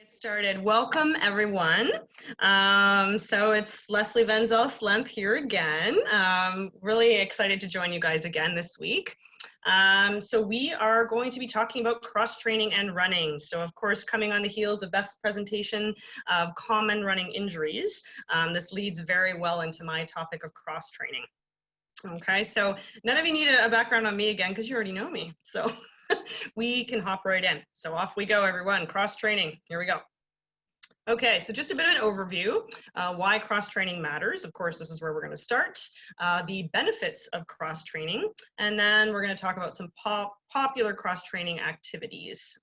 Get started. Welcome, everyone. So it's Leslie Van Zelst-Lempp here again. Really excited to join you guys again this week. So we are going to be talking about cross-training and running. So of course, coming on the heels of Beth's presentation of common running injuries, this leads very well into my topic of cross-training. Okay, so none of you need a background on me again because you already know me. So we can hop right in. So off we go, everyone. Cross-training. Here we go. Okay, so just a bit of an overview, why cross-training matters. Of course, this is where we're going to start. The benefits of cross-training, and then we're going to talk about some popular cross-training activities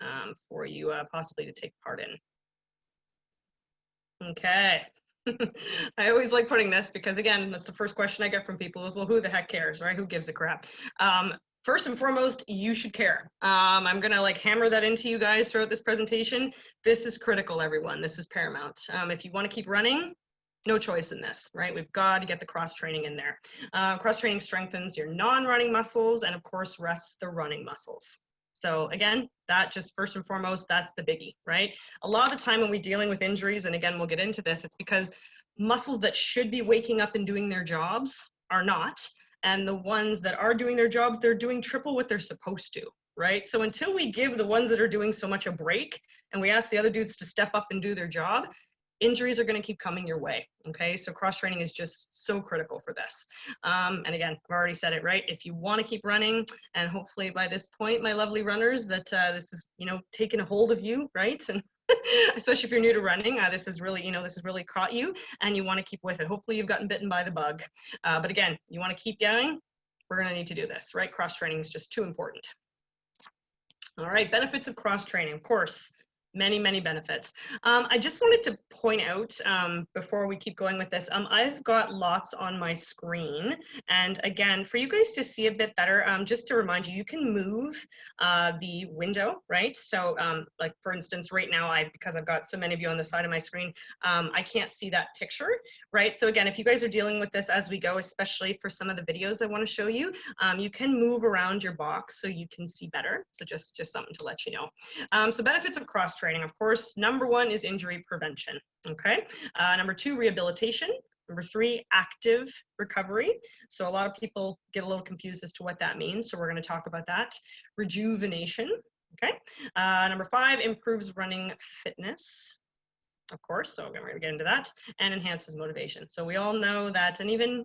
for you possibly to take part in. Okay. I always like putting this because, again, that's the first question I get from people is, well, who the heck cares, right? Who gives a crap? First and foremost, you should care. I'm gonna hammer that into you guys throughout this presentation. This is critical, everyone. This is paramount. If you want to keep running, no choice in this, right? We've got to get the cross-training in there. Cross-training strengthens your non-running muscles and, of course, rests the running muscles. So again, that just first and foremost, that's the biggie, right? A lot of the time when we're dealing with injuries, and again, we'll get into this, it's because muscles that should be waking up and doing their jobs are not. And the ones that are doing their jobs, they're doing triple what they're supposed to, right? So until we give the ones that are doing so much a break and we ask the other dudes to step up and do their job, injuries are going to keep coming your way. Okay, so cross-training is just so critical for this. And again, I've already said it, right? If you want to keep running, and hopefully by this point, my lovely runners, that this is, taking a hold of you, right? And especially if you're new to running, this is really, this has really caught you and you want to keep with it. Hopefully you've gotten bitten by the bug. But again, you want to keep going, we're going to need to do this, right? Cross-training is just too important. All right, benefits of cross-training, of course. Many benefits. I just wanted to point out before we keep going with this, I've got lots on my screen. And again, for you guys to see a bit better, just to remind you, you can move the window, right? So like for instance, right now, because I've got so many of you on the side of my screen, I can't see that picture, right? So again, if you guys are dealing with this as we go, especially for some of the videos I want to show you, you can move around your box so you can see better. So just something to let you know. So benefits of cross-training. Of course, number one is injury prevention, okay? Number two, rehabilitation. Number three, active recovery. So a lot of people get a little confused as to what that means, so we're going to talk about that. Rejuvenation, okay? Number five, improves running fitness. Of course, so we're going to get into that, and enhances motivation. So we all know that, and even,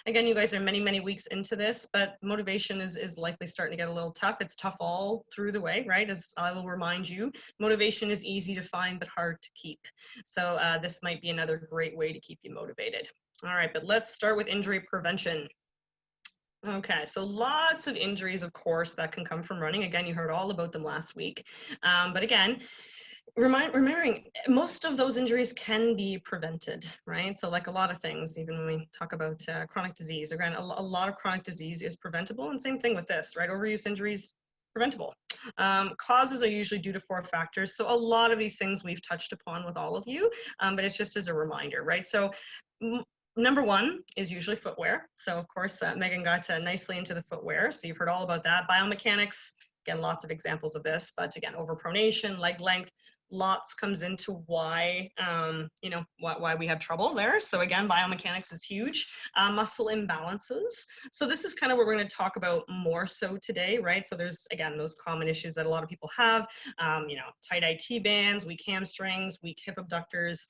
again, you guys are many weeks into this, but motivation is likely starting to get a little tough. It's tough all through the way, right? As I will remind you, motivation is easy to find, but hard to keep. So this might be another great way to keep you motivated. All right, but let's start with injury prevention. Okay, so lots of injuries, of course, that can come from running. Again, you heard all about them last week. But again, remembering most of those injuries can be prevented, right? So like a lot of things, even when we talk about chronic disease, again, a lot of chronic disease is preventable, and same thing with this, right? Overuse injuries, preventable. Causes are usually due to 4 factors. So a lot of these things we've touched upon with all of you, but it's just as a reminder, right? So number one is usually footwear. So of course, Megan got nicely into the footwear. So you've heard all about that. Biomechanics, again, lots of examples of this, but again, overpronation, leg length, lots comes into why, why we have trouble there. So again, biomechanics is huge. Muscle imbalances. So this is kind of what we're going to talk about more so today, right? So there's, again, those common issues that a lot of people have, tight IT bands, weak hamstrings, weak hip abductors,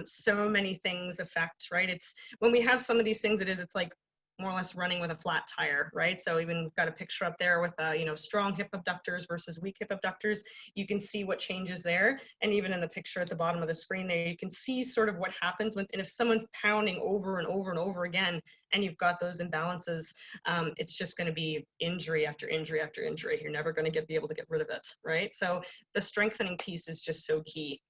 so many things affect, right? It's when we have some of these things, it's like more or less running with a flat tire, right? So even we've got a picture up there with, strong hip abductors versus weak hip abductors. You can see what changes there. And even in the picture at the bottom of the screen there, you can see sort of what happens when, and if someone's pounding over and over and over again, and you've got those imbalances, it's just going to be injury after injury after injury. You're never going to be able to get rid of it, right? So the strengthening piece is just so key.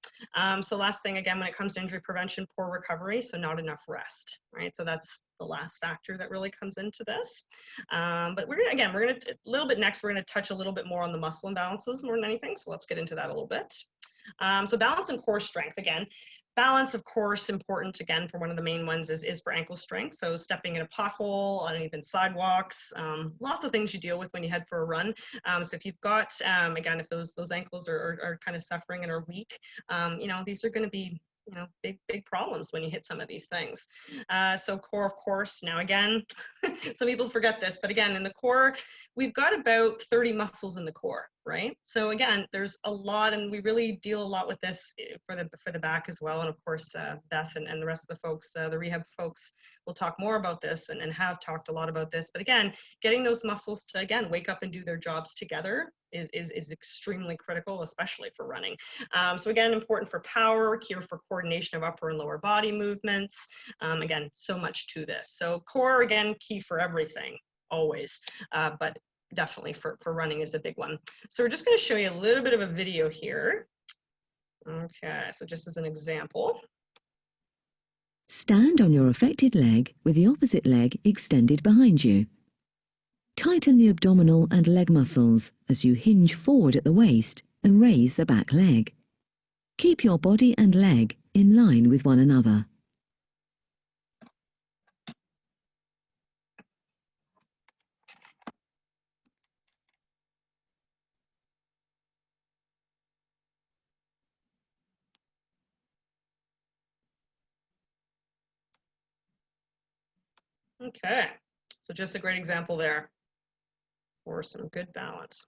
So last thing, again, when it comes to injury prevention, poor recovery, so not enough rest, right? So that's the last factor that really comes into this. But we're going to a little bit next, we're going to touch a little bit more on the muscle imbalances more than anything. So let's get into that a little bit. So balance and core strength, again. Balance, of course, important again for one of the main ones is for ankle strength. So stepping in a pothole, on uneven sidewalks, lots of things you deal with when you head for a run. So if you've got, again, if those ankles are kind of suffering and are weak, you know, these are going to be, you know, big problems when you hit some of these things. So core, of course. Now again, some people forget this, but again, in the core, we've got about 30 muscles in the core, right? So again, there's a lot, and we really deal a lot with this for the back as well. And of course, Beth and the rest of the folks, the rehab folks, will talk more about this and have talked a lot about this. But again, getting those muscles to, again, wake up and do their jobs together is extremely critical, especially for running. So again, important for power, cure for coordination of upper and lower body movements. Again, so much to this. So core, again, key for everything, always, but definitely for running is a big one. So we're just going to show you a little bit of a video here. Okay, so just as an example. Stand on your affected leg with the opposite leg extended behind you. Tighten the abdominal and leg muscles as you hinge forward at the waist and raise the back leg. Keep your body and leg in line with one another. Okay, so just a great example there for some good balance.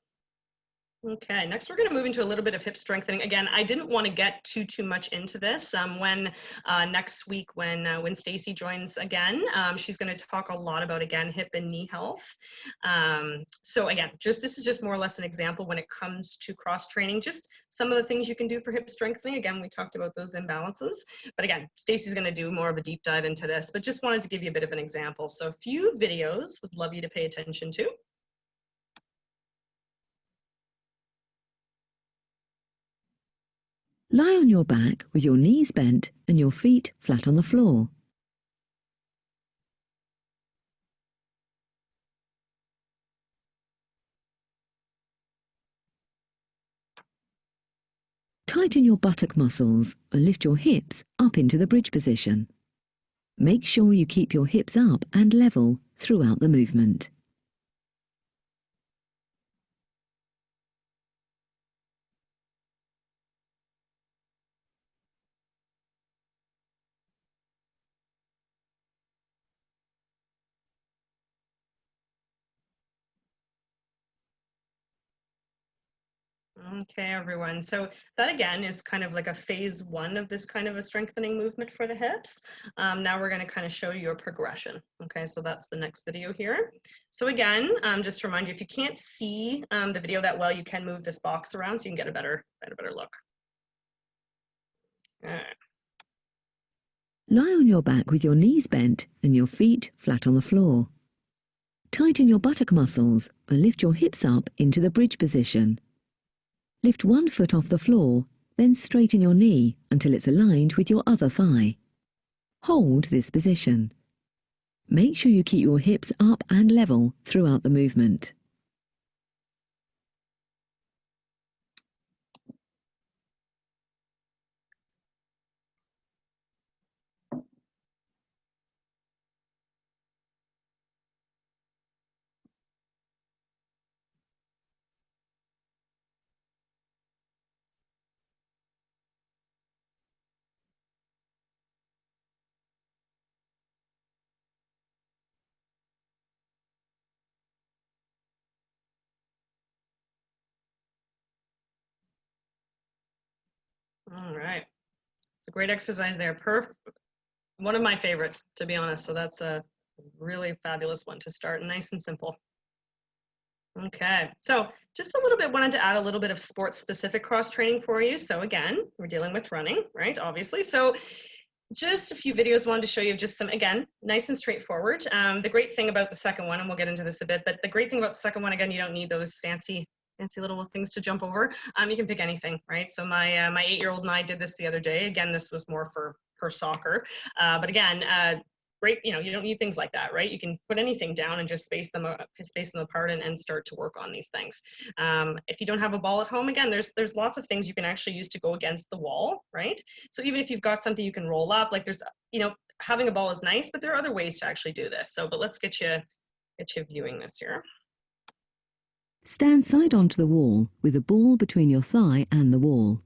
Okay, next we're going to move into a little bit of hip strengthening. Again, I didn't want to get too much into this. When next week when Stacy joins again, she's going to talk a lot about, again, hip and knee health. So again, this is just more or less an example when it comes to cross training, just some of the things you can do for hip strengthening. Again, we talked about those imbalances, but again, Stacy's going to do more of a deep dive into this, but just wanted to give you a bit of an example. So a few videos would love you to pay attention to. Lie on your back with your knees bent and your feet flat on the floor. Tighten your buttock muscles and lift your hips up into the bridge position. Make sure you keep your hips up and level throughout the movement. Okay, everyone. So that again is kind of like a phase one of this kind of a strengthening movement for the hips. Now we're going to kind of show you a progression. Okay, so that's the next video here. So again, just to remind you, if you can't see the video that well, you can move this box around so you can get a better look. All right. Lie on your back with your knees bent and your feet flat on the floor. Tighten your buttock muscles and lift your hips up into the bridge position. Lift one foot off the floor, then straighten your knee until it's aligned with your other thigh. Hold this position. Make sure you keep your hips up and level throughout the movement. All right. It's a great exercise there. One of my favorites, to be honest. So that's a really fabulous one to start, nice and simple. Okay, so just a little bit, wanted to add a little bit of sports specific cross training for you. So again, we're dealing with running, right? Obviously. So just a few videos wanted to show you just some, again, nice and straightforward. The great thing about the second one, and we'll get into this a bit, but the great thing about the second one, again, you don't need those fancy little things to jump over. You can pick anything, right? So my 8-year-old and I did this the other day. Again, this was more for soccer. But again, great, you know, you don't need things like that, right? You can put anything down and just space them apart and start to work on these things. If you don't have a ball at home, again, there's lots of things you can actually use to go against the wall, right? So even if you've got something you can roll up, like there's, you know, having a ball is nice, but there are other ways to actually do this. So, but let's get you viewing this here. Stand side onto the wall with a ball between your thigh and the wall.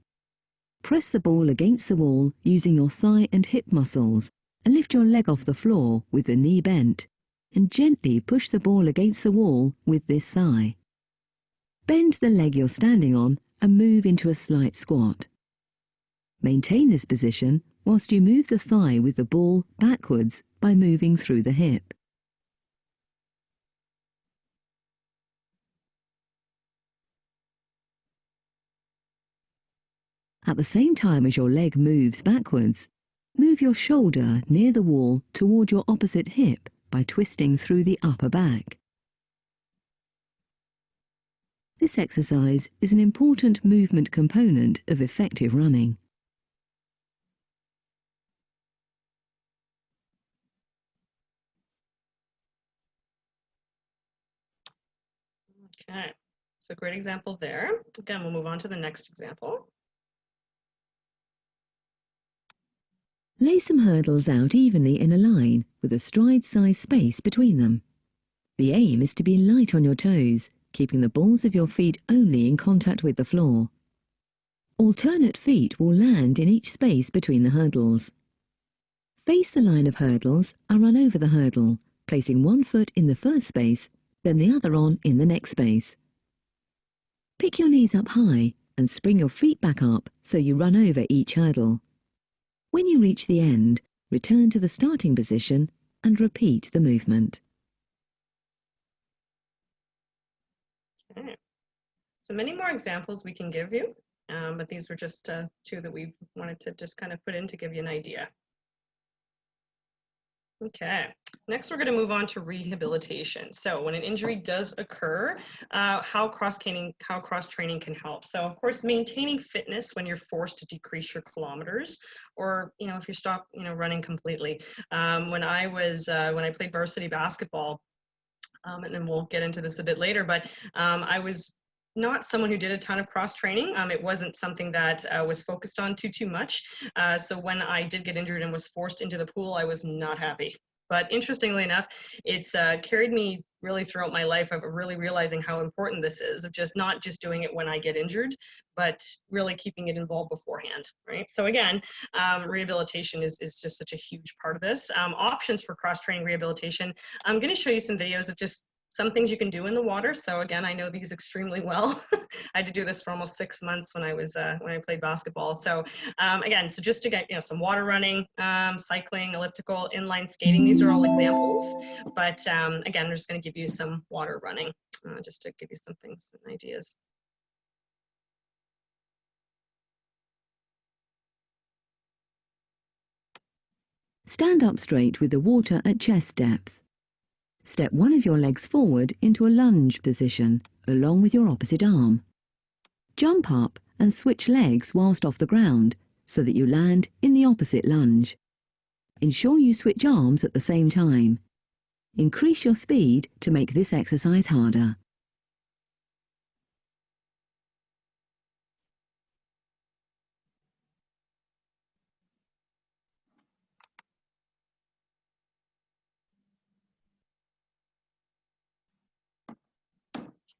Press the ball against the wall using your thigh and hip muscles and lift your leg off the floor with the knee bent and gently push the ball against the wall with this thigh. Bend the leg you're standing on and move into a slight squat. Maintain this position whilst you move the thigh with the ball backwards by moving through the hip. At the same time as your leg moves backwards, move your shoulder near the wall toward your opposite hip by twisting through the upper back. This exercise is an important movement component of effective running. Okay, so great example there. Again, we'll move on to the next example. Lay some hurdles out evenly in a line with a stride-size space between them. The aim is to be light on your toes, keeping the balls of your feet only in contact with the floor. Alternate feet will land in each space between the hurdles. Face the line of hurdles and run over the hurdle, placing one foot in the first space, then the other on in the next space. Pick your knees up high and spring your feet back up so you run over each hurdle. When you reach the end, return to the starting position and repeat the movement. Okay. So many more examples we can give you, but these were just two that we wanted to just kind of put in to give you an idea. Okay, next we're going to move on to rehabilitation. So when an injury does occur, how cross-training can help. So of course, maintaining fitness when you're forced to decrease your kilometers, or if you stop running completely. When I played varsity basketball, and then we'll get into this a bit later, but I was not someone who did a ton of cross training. It wasn't something that was focused on too much. So when I did get injured and was forced into the pool, I was not happy. But interestingly enough, it's carried me really throughout my life of really realizing how important this is, of just not just doing it when I get injured, but really keeping it involved beforehand, right? So again, rehabilitation is just such a huge part of this. Options for cross-training rehabilitation. I'm going to show you some videos of just some things you can do in the water. So again, I know these extremely well. I had to do this for almost 6 months when I played basketball. So again, so just to get some water running, cycling, elliptical, inline skating. These are all examples. But again, I'm just going to give you some water running, just to give you some things, some ideas. Stand up straight with the water at chest depth. Step one of your legs forward into a lunge position, along with your opposite arm. Jump up and switch legs whilst off the ground, so that you land in the opposite lunge. Ensure you switch arms at the same time. Increase your speed to make this exercise harder.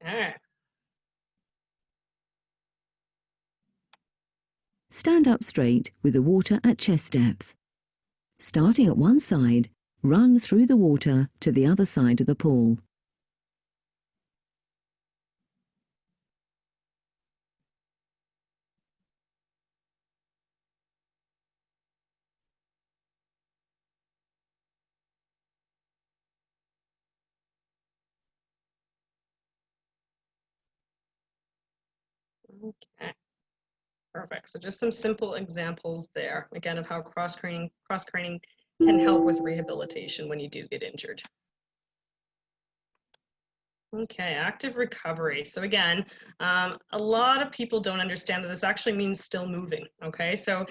Okay. Stand up straight with the water at chest depth. Starting at one side, run through the water to the other side of the pool. Okay. Perfect. So just some simple examples there, again, of how cross-training can help with rehabilitation when you do get injured. Okay, active recovery. So again, a lot of people don't understand that this actually means still moving. Okay, so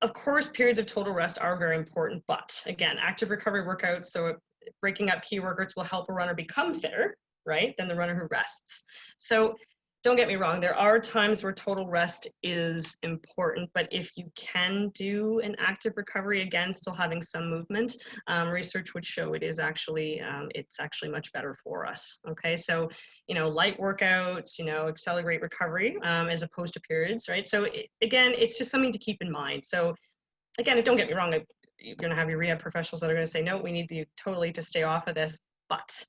of course, periods of total rest are very important, but again, active recovery workouts, so breaking up key workouts will help a runner become fitter, right, than the runner who rests. So don't get me wrong, there are times where total rest is important, but if you can do an active recovery, again, still having some movement, research would show it is actually, it's actually much better for us, okay? So, you know, light workouts, you know, accelerate recovery as opposed to periods, right? So again, it's just something to keep in mind. So again, don't get me wrong, you're gonna have your rehab professionals that are gonna say, no, we need you totally to stay off of this. But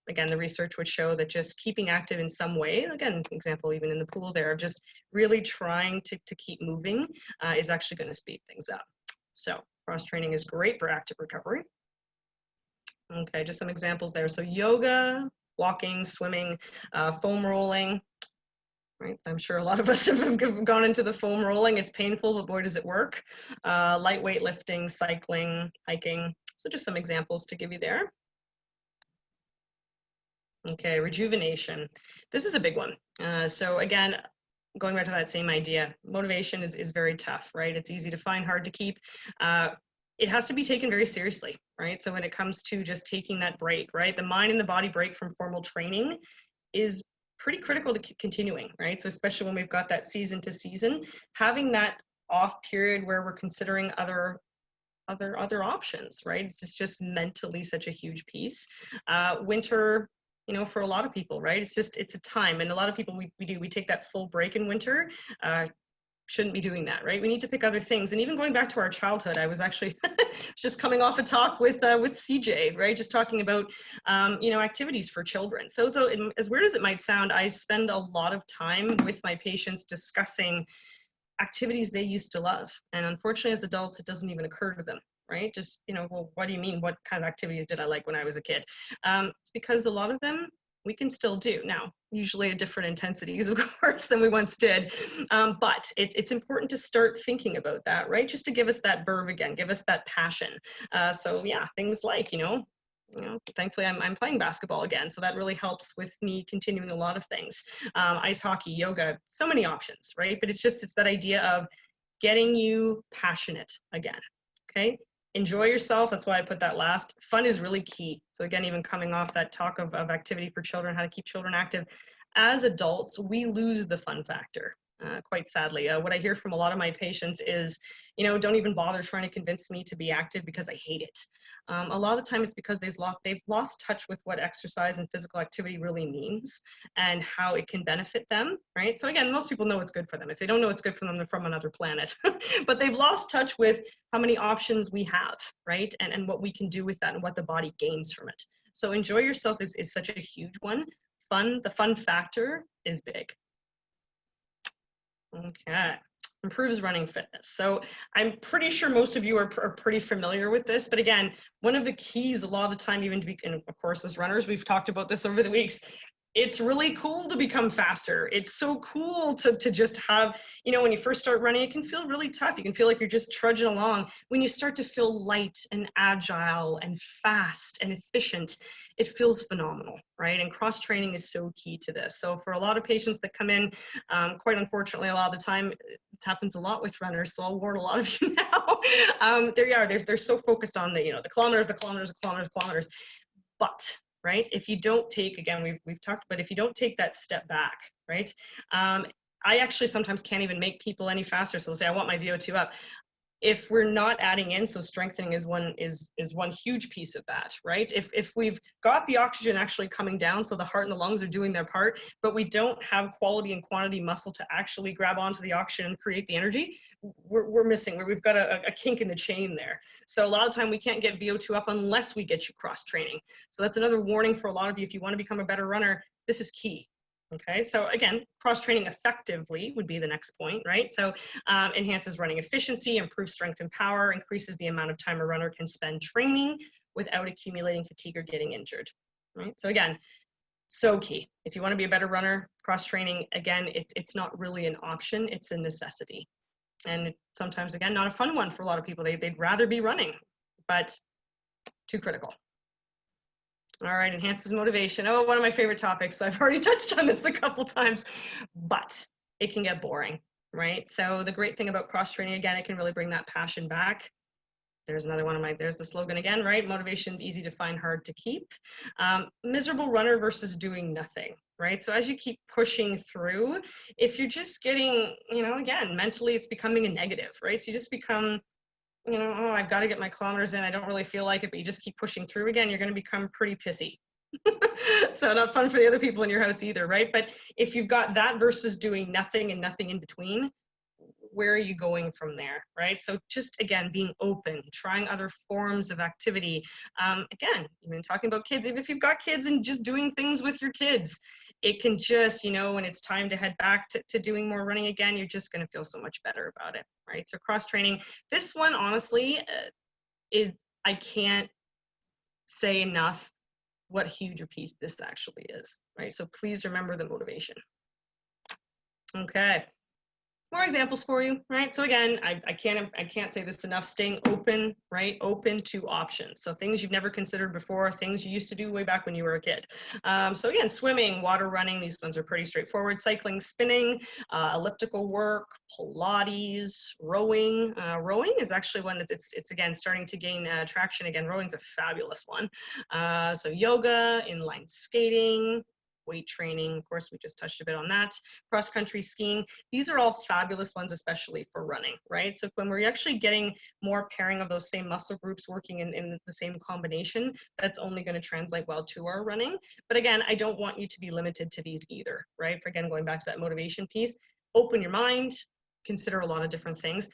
again, the research would show that just keeping active in some way, again, example, even in the pool there, of just really trying to keep moving is actually going to speed things up. So cross training is great for active recovery. Okay, just some examples there. So yoga, walking, swimming, foam rolling. Right, so I'm sure a lot of us have gone into the foam rolling. It's painful, but boy, does it work. Lightweight lifting, cycling, hiking. So just some examples to give you there. Okay, rejuvenation. This is a big one. So again, going back to that same idea, motivation is very tough, right? It's easy to find, hard to keep. It has to be taken very seriously, right? So when it comes to just taking that break, right? The mind and the body break from formal training is pretty critical to continuing, right? So especially when we've got that season to season, having that off period where we're considering other options, right? It's just mentally such a huge piece. Winter, you know, for a lot of people, right? It's a time, and a lot of people we take that full break in winter. Shouldn't be doing that, right? We need to pick other things. And even going back to our childhood, I was actually just coming off a talk with CJ, right? Just talking about, you know, activities for children. So as weird as it might sound, I spend a lot of time with my patients discussing activities they used to love. And unfortunately, as adults, it doesn't even occur to them, right? Just, you know, well, what do you mean? What kind of activities did I like when I was a kid? It's because a lot of them we can still do now, usually at different intensities, of course, than we once did. But it's important to start thinking about that, right? Just to give us that verve again, give us that passion. So yeah, things like, you know, thankfully I'm playing basketball again. So that really helps with me continuing a lot of things. Ice hockey, yoga, so many options, right? But it's that idea of getting you passionate again, okay? Enjoy yourself. That's why I put that last. Fun is really key. So again, even coming off that talk of activity for children, how to keep children active. As adults, we lose the fun factor. Quite sadly, what I hear from a lot of my patients is, you know, don't even bother trying to convince me to be active because I hate it. A lot of the time it's because they've lost touch with what exercise and physical activity really means and how it can benefit them, right? So again, most people know it's good for them. If they don't know it's good for them, they're from another planet. But they've lost touch with how many options we have, right? And what we can do with that and what the body gains from it. So enjoy yourself is such a huge one. The fun factor is big. Okay, improves running fitness. So I'm pretty sure most of you are pretty familiar with this, but again, one of the keys a lot of the time, even to be, and of course as runners, we've talked about this over the weeks, it's really cool to become faster. It's so cool to just have, you know, when you first start running, it can feel really tough. You can feel like you're just trudging along. When you start to feel light and agile and fast and efficient, it feels phenomenal, right? And cross training is so key to this. So for a lot of patients that come in, quite unfortunately, a lot of the time, it happens a lot with runners. So I'll warn a lot of you now. There you are. They're so focused on the, you know, the kilometers, but right, if you don't take, again, we've talked about, if you don't take that step back, right? I actually sometimes can't even make people any faster. So they'll say, I want my VO2 up. If we're not adding in, so strengthening is one huge piece of that, right? If we've got the oxygen actually coming down, so the heart and the lungs are doing their part, but we don't have quality and quantity muscle to actually grab onto the oxygen and create the energy, we're missing, we've got a kink in the chain there. So a lot of time we can't get VO2 up unless we get you cross training. So that's another warning for a lot of you. If you want to become a better runner, this is key. Okay, so again, cross-training effectively would be the next point, right? So enhances running efficiency, improves strength and power, increases the amount of time a runner can spend training without accumulating fatigue or getting injured, right? So again, so key. If you want to be a better runner, cross-training, again, it's not really an option, it's a necessity. And it's sometimes, again, not a fun one for a lot of people. They'd rather be running, but too critical. All right, enhances motivation. Oh, one of my favorite topics. I've already touched on this a couple times, but it can get boring, right? So the great thing about cross training, again, it can really bring that passion back. There's another one of my, there's the slogan again, right? Motivation's easy to find, hard to keep. Miserable runner versus doing nothing, right? So as you keep pushing through, if you're just getting, again, mentally it's becoming a negative, right? So you just become, oh, I've got to get my kilometers in. I don't really feel like it, but you just keep pushing through again, you're going to become pretty pissy. So not fun for the other people in your house either, right? But if you've got that versus doing nothing and nothing in between, where are you going from there, right? So just, again, being open, trying other forms of activity. Again, even talking about kids, even if you've got kids and just doing things with your kids, it can just, when it's time to head back to doing more running again, you're just going to feel so much better about it, right? So cross training, this one, honestly, I can't say enough what huge a piece this actually is, right? So please remember the motivation. Okay. More examples for you, right? So again, I can't say this enough, staying open, right? Open to options. So things you've never considered before, things you used to do way back when you were a kid. So again, swimming, water running, these ones are pretty straightforward. Cycling, spinning, elliptical work, Pilates, rowing. Rowing is actually one that it's again starting to gain traction again. Rowing's a fabulous one. So yoga, inline skating, weight training, of course, we just touched a bit on that. Cross-country skiing, these are all fabulous ones, especially for running, right? So when we're actually getting more pairing of those same muscle groups working in the same combination, that's only going to translate well to our running. But again, I don't want you to be limited to these either, right? For again, going back to that motivation piece, open your mind, consider a lot of different things.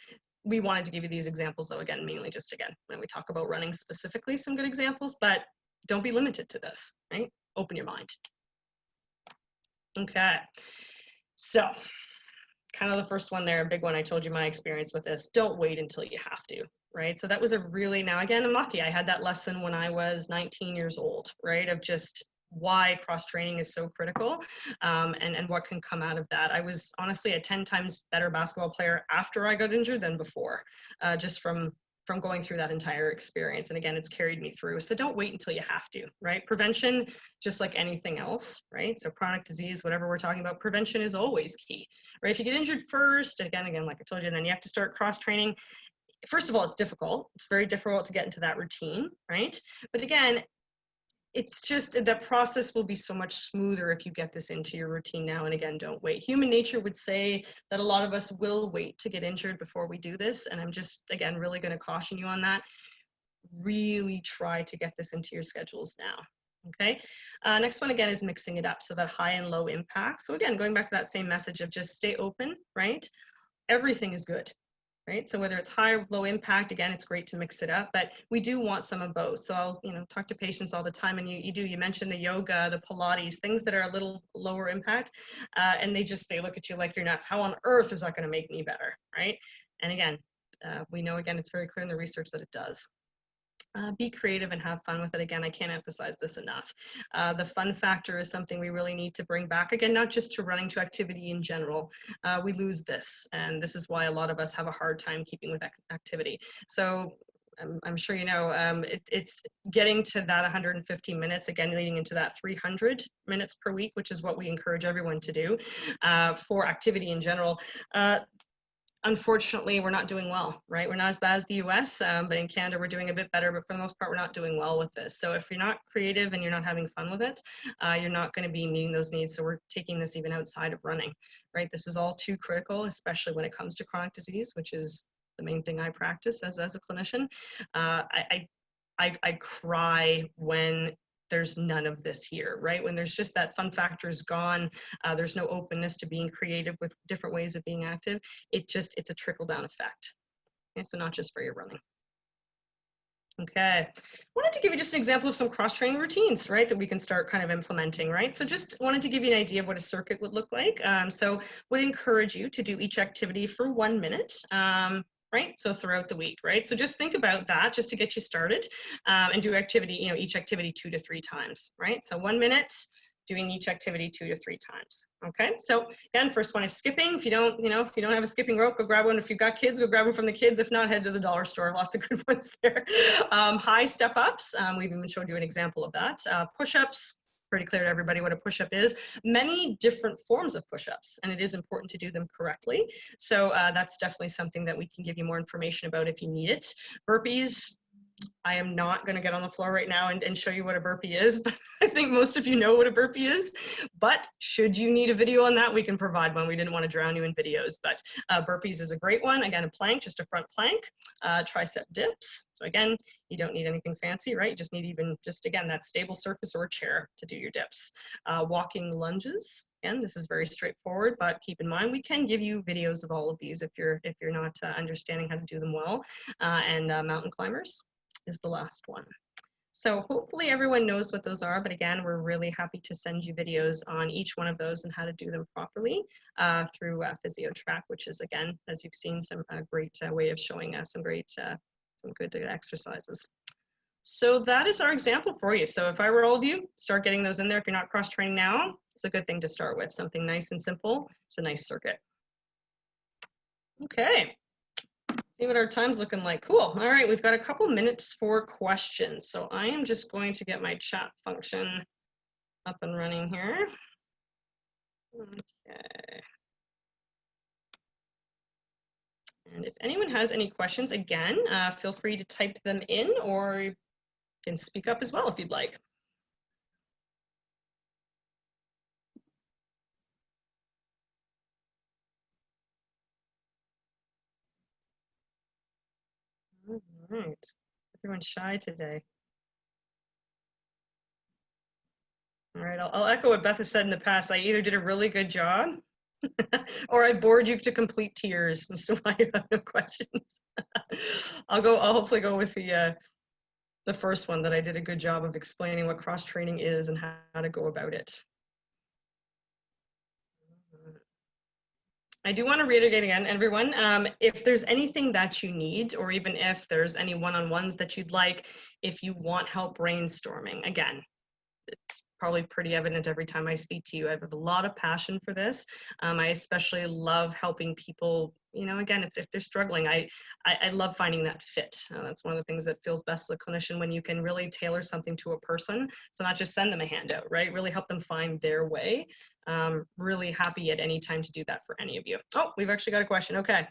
We wanted to give you these examples, though, again, mainly just, again, when we talk about running specifically, some good examples, but don't be limited to this, right? Open your mind. Okay, so kind of the first one there, a big one. I told you my experience with this. Don't wait until you have to, right? So that was a really, now again, I'm lucky. I had that lesson when I was 19 years old, right? Of just why cross training is so critical, and what can come out of that. I was honestly a 10 times better basketball player after I got injured than before, just from going through that entire experience. And again, it's carried me through. So don't wait until you have to, right? Prevention, just like anything else, right? So chronic disease, whatever we're talking about, prevention is always key, right? If you get injured first, again, like I told you, and then you have to start cross training. First of all, it's difficult. It's very difficult to get into that routine, right? But again, it's just that process will be so much smoother if you get this into your routine now. And again, don't wait. Human nature would say that a lot of us will wait to get injured before we do this. And I'm just, again, really going to caution you on that. Really try to get this into your schedules now. Okay. Next one, again, is mixing it up. So that high and low impact. So again, going back to that same message of just stay open, right? Everything is good. Right? So whether it's high or low impact, again, it's great to mix it up, but we do want some of both. So I'll, talk to patients all the time, and you mentioned the yoga, the Pilates, things that are a little lower impact, and they look at you like you're nuts. How on earth is that going to make me better, right? And again, we know, again, it's very clear in the research that it does. Be creative and have fun with it. Again, I can't emphasize this enough. The fun factor is something we really need to bring back. Again, not just to running, to activity in general. We lose this, and this is why a lot of us have a hard time keeping with activity. So I'm sure you know, it's getting to that 150 minutes, again, leading into that 300 minutes per week, which is what we encourage everyone to do for activity in general. Unfortunately, we're not doing well, right? We're not as bad as the US, but in Canada, we're doing a bit better, but for the most part, we're not doing well with this. So if you're not creative and you're not having fun with it, you're not going to be meeting those needs. So we're taking this even outside of running, right? This is all too critical, especially when it comes to chronic disease, which is the main thing I practice as a clinician. I cry when there's none of this here, right? When there's just that fun factor is gone, there's no openness to being creative with different ways of being active. It's a trickle down effect. Okay, so not just for your running. Okay, wanted to give you just an example of some cross-training routines, right, that we can start kind of implementing, right? So just wanted to give you an idea of what a circuit would look like. So would encourage you to do each activity for 1 minute. Right? So throughout the week, right? So just think about that just to get you started, and do activity, each activity 2 to 3 times, right? So 1 minute, doing each activity 2 to 3 times. Okay. So again, first one is skipping. If you don't have a skipping rope, go grab one. If you've got kids, go grab them from the kids. If not, head to the dollar store. Lots of good ones there. High step ups. We've even showed you an example of that. Push-ups, pretty clear to everybody what a push-up is. Many different forms of push-ups, and it is important to do them correctly. So that's definitely something that we can give you more information about if you need it. Burpees, I am not going to get on the floor right now and show you what a burpee is, but I think most of you know what a burpee is. But should you need a video on that, we can provide one. We didn't want to drown you in videos, but burpees is a great one. Again, a plank, just a front plank, tricep dips. So again, you don't need anything fancy, right? You just need again, that stable surface or chair to do your dips. Walking lunges. Again, this is very straightforward, but keep in mind, we can give you videos of all of these if you're not understanding how to do them well. And mountain climbers is the last one. So hopefully everyone knows what those are, but again, we're really happy to send you videos on each one of those and how to do them properly through PhysioTrack, which is, again, as you've seen, some great way of showing us some good exercises. So that is our example for you. So if I were all of you, start getting those in there. If you're not cross-training now, it's a good thing to start with. Something nice and simple. It's a nice circuit. Okay. See what our time's looking like. Cool. All right, we've got a couple minutes for questions. So I am just going to get my chat function up and running here. Okay. And if anyone has any questions, again, feel free to type them in, or you can speak up as well if you'd like. All right. Everyone's shy today. All right, I'll echo what Beth has said in the past. I either did a really good job or I bored you to complete tears, and so I have no questions. I'll hopefully go with the first one, that I did a good job of explaining what cross-training is and how to go about it. I do want to reiterate again, everyone, if there's anything that you need, or even if there's any one-on-ones that you'd like, if you want help brainstorming, again, it's probably pretty evident every time I speak to you. I have a lot of passion for this. I especially love helping people, you know, again, if they're struggling, I love finding that fit. That's one of the things that feels best as a clinician, when you can really tailor something to a person. So not just send them a handout, right? Really help them find their way. Really happy at any time to do that for any of you. Oh, we've actually got a question. Okay.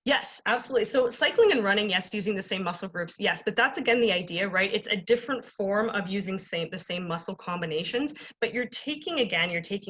Yes, absolutely. So cycling and running, yes, using the same muscle groups, yes, but that's again the idea, right? It's a different form of using the same muscle combinations, but you're taking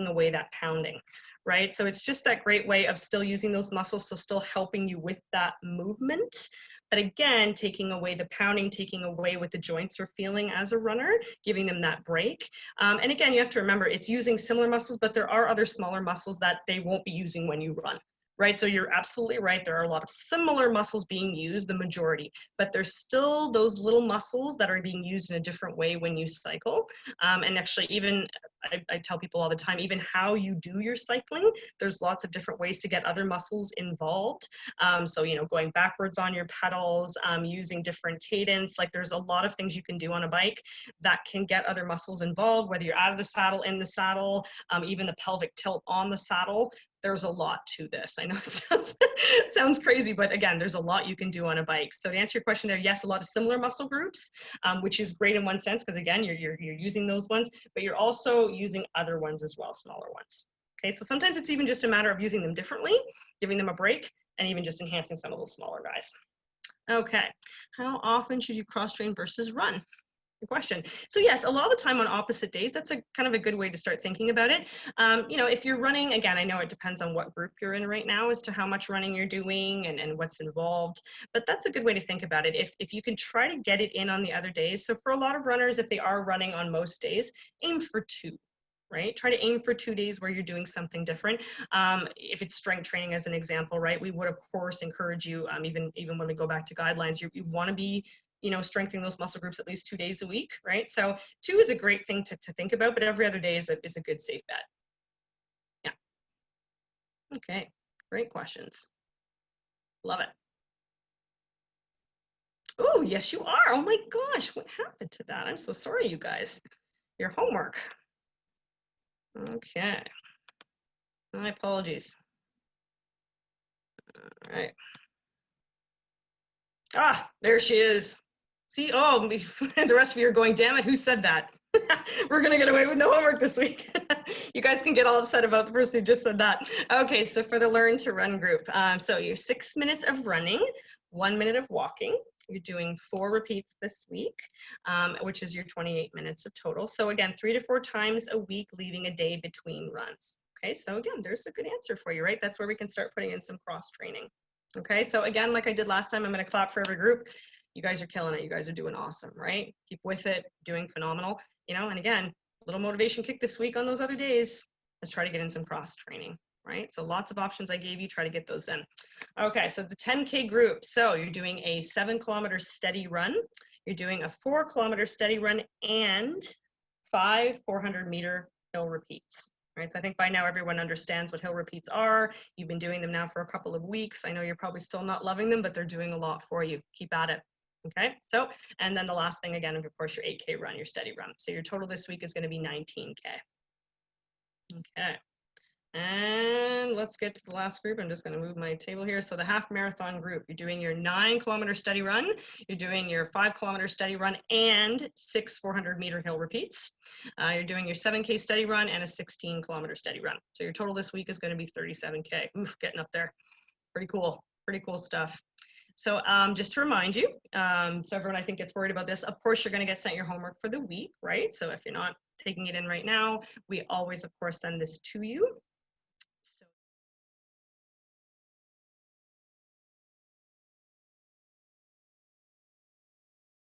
away that pounding, right? So it's just that great way of still using those muscles, so still helping you with that movement, but again, taking away the pounding, taking away what the joints are feeling as a runner, giving them that break. And again, you have to remember, it's using similar muscles, but there are other smaller muscles that they won't be using when you run. Right, so you're absolutely right. There are a lot of similar muscles being used, the majority, but there's still those little muscles that are being used in a different way when you cycle. And actually, even I tell people all the time, even how you do your cycling, there's lots of different ways to get other muscles involved. So, you know, going backwards on your pedals, using different cadence, like there's a lot of things you can do on a bike that can get other muscles involved, whether you're out of the saddle, in the saddle, even the pelvic tilt on the saddle. There's a lot to this. I know it sounds crazy, but again, there's a lot you can do on a bike. So to answer your question there, yes, a lot of similar muscle groups, which is great in one sense, because again, you're using those ones, but you're also using other ones as well, smaller ones. Okay, so sometimes it's even just a matter of using them differently, giving them a break, and even just enhancing some of those smaller guys. Okay, how often should you cross-train versus run? Question. So yes, a lot of the time on opposite days, that's a kind of a good way to start thinking about it. You know, if you're running, again, I know it depends on what group you're in right now as to how much running you're doing and what's involved, but that's a good way to think about it. If you can try to get it in on the other days. So for a lot of runners, if they are running on most days, aim for 2. Right? Try to aim for 2 days where you're doing something different. If it's strength training as an example, right? We would of course encourage you, even when we go back to guidelines, you want to be, you know, strengthening those muscle groups at least 2 days a week, right? So 2 is a great thing to think about, but every other day is a good safe bet. Yeah. Okay, great questions. Love it. Oh, yes, you are. Oh my gosh, what happened to that? I'm so sorry, you guys. Your homework. Okay. My apologies. All right. Ah, there she is. See, oh, the rest of you are going, damn it, who said that? We're going to get away with no homework this week. You guys can get all upset about the person who just said that. Okay, so for the Learn to Run group, so you're 6 minutes of running, 1 minute of walking. You're doing 4 repeats this week, which is your 28 minutes of total. So again, 3 to 4 times a week, leaving a day between runs. Okay, so again, there's a good answer for you, right? That's where we can start putting in some cross training. Okay, so again, like I did last time, I'm going to clap for every group. You guys are killing it. You guys are doing awesome, right? Keep with it, doing phenomenal. You know, and again, a little motivation kick this week on those other days. Let's try to get in some cross training, right? So lots of options I gave you, try to get those in. Okay, so the 10K group. So you're doing a 7-kilometer steady run. You're doing a 4-kilometer steady run and 5 400-meter hill repeats. Right, so I think by now everyone understands what hill repeats are. You've been doing them now for a couple of weeks. I know you're probably still not loving them, but they're doing a lot for you. Keep at it. Okay, so, and then the last thing again, of course, your 8K run, your steady run. So your total this week is going to be 19K. Okay, and let's get to the last group. I'm just going to move my table here. So the half marathon group, you're doing your 9-kilometer steady run, you're doing your 5-kilometer steady run and 6 400-meter hill repeats. You're doing your 7K steady run and a 16-kilometer steady run. So your total this week is going to be 37K. Oof, getting up there. Pretty cool stuff. So just to remind you, so everyone I think gets worried about this, of course you're going to get sent your homework for the week, right? So if you're not taking it in right now, we always of course send this to you.